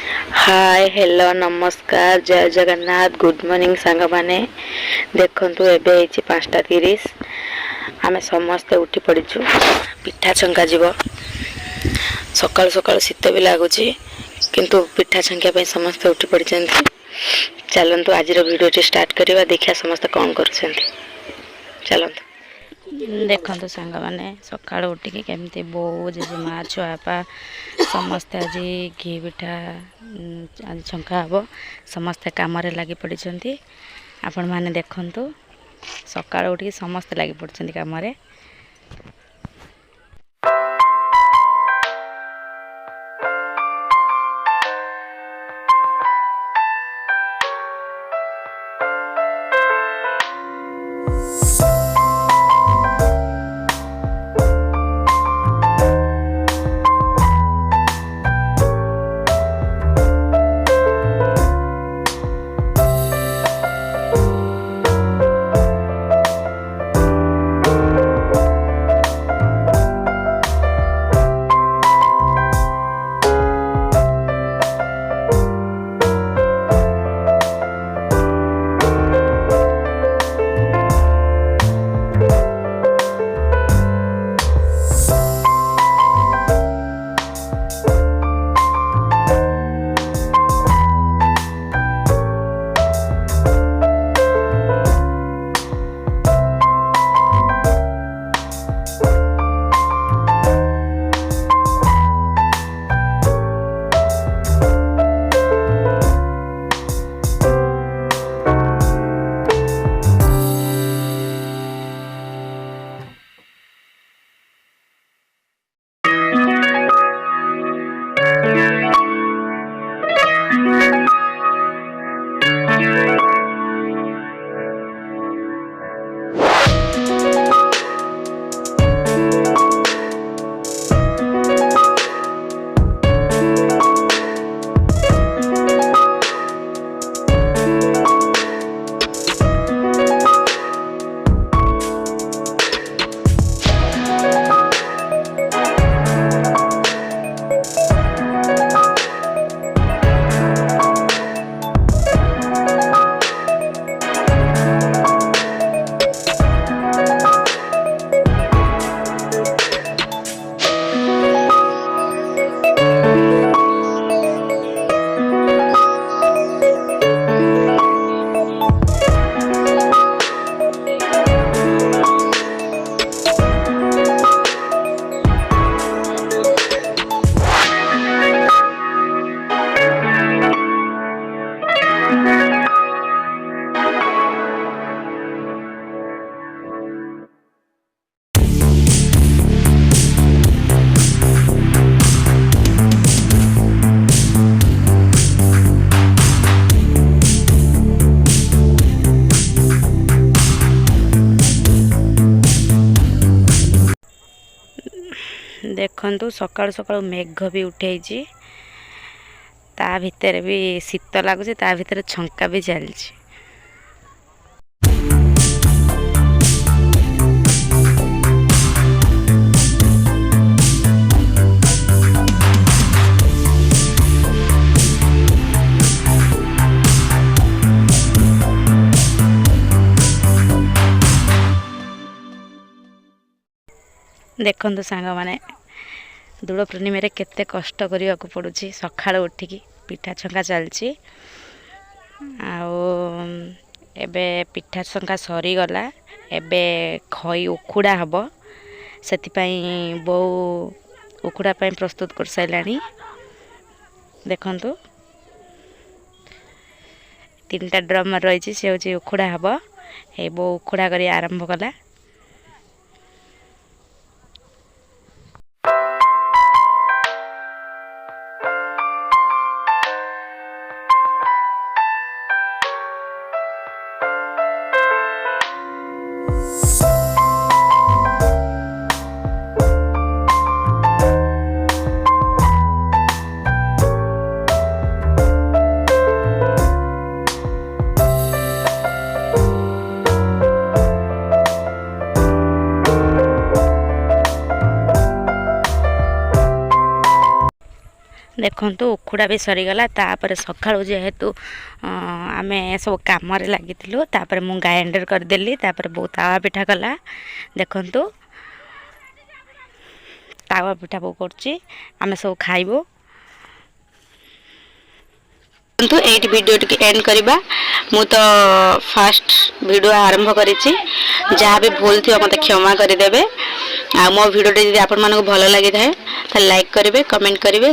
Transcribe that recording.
Hi hello नमस्कार जय Jagannath good morning सांग माने देखंतु एबे ହେଇଛି 5:30 आमे समस्ते उठी पड़ीछु पिठा छंका जीव सकाळ सकाळ शीत भी लागुची किंतु पिठा छंकिया पे समस्ते उठी पड़िचंती चलंतु आजिर वीडियो टी स्टार्ट करबा देखिया समस्त कोन करछंती चलंतु देखंतु सांग माने सकाळ उठी केमती बो जेजेमा छुआपा समस्ते आज घी पिठा आज छंका हे समस्ते कम लगी पड़ी आपण मैंने देखु सका उठ समस्ते लगी पड़ी कम। देखु सकाल सकाल मेघ भी उठे ता भितर भी शीत लगुच ता भितर छंका भी चली। देखु सांग माने दूड़ पूर्णिम केते कष्ट करने को पड़ुछि सकाळ उठिकी पिठा छंका चलछि एबे पिठा छंका सरी गला एबे खई उखुड़ा हबो सेति पई बो उखुड़ा पई प्रस्तुत कर साइलानी। देखंतु 3टा ड्रम रही से होछि उखुड़ा हबो ए बो उखुड़ा करी आरंभ कला। ଦେଖନ୍ତୁ ଉଖୁଡ଼ା ବି ସରିଗଲା। ତାପରେ ସକାଳୁ ଯେହେତୁ ଆମେ ସବୁ କାମରେ ଲାଗିଥିଲୁ, ତାପରେ ମୁଁ ଗ୍ରାଇଣ୍ଡର କରିଦେଲି। ତାପରେ ବୋଉ ତାୱା ପିଠା କଲା। ଦେଖନ୍ତୁ ତାୱା ପିଠା ବୋଉ କରୁଛି, ଆମେ ସବୁ ଖାଇବୁ। କିନ୍ତୁ ଏଇଠି ଭିଡ଼ିଓ ଟିକେ ଏଣ୍ଡ କରିବା। ମୁଁ ତ ଫାଷ୍ଟ ଭିଡ଼ିଓ ଆରମ୍ଭ କରିଛି, ଯାହା ବି ଭୁଲ ଥିବ ମୋତେ କ୍ଷମା କରିଦେବେ। ଆଉ ମୋ ଭିଡ଼ିଓଟି ଯଦି ଆପଣମାନଙ୍କୁ ଭଲ ଲାଗିଥାଏ ତାହେଲେ ଲାଇକ୍ କରିବେ, କମେଣ୍ଟ କରିବେ।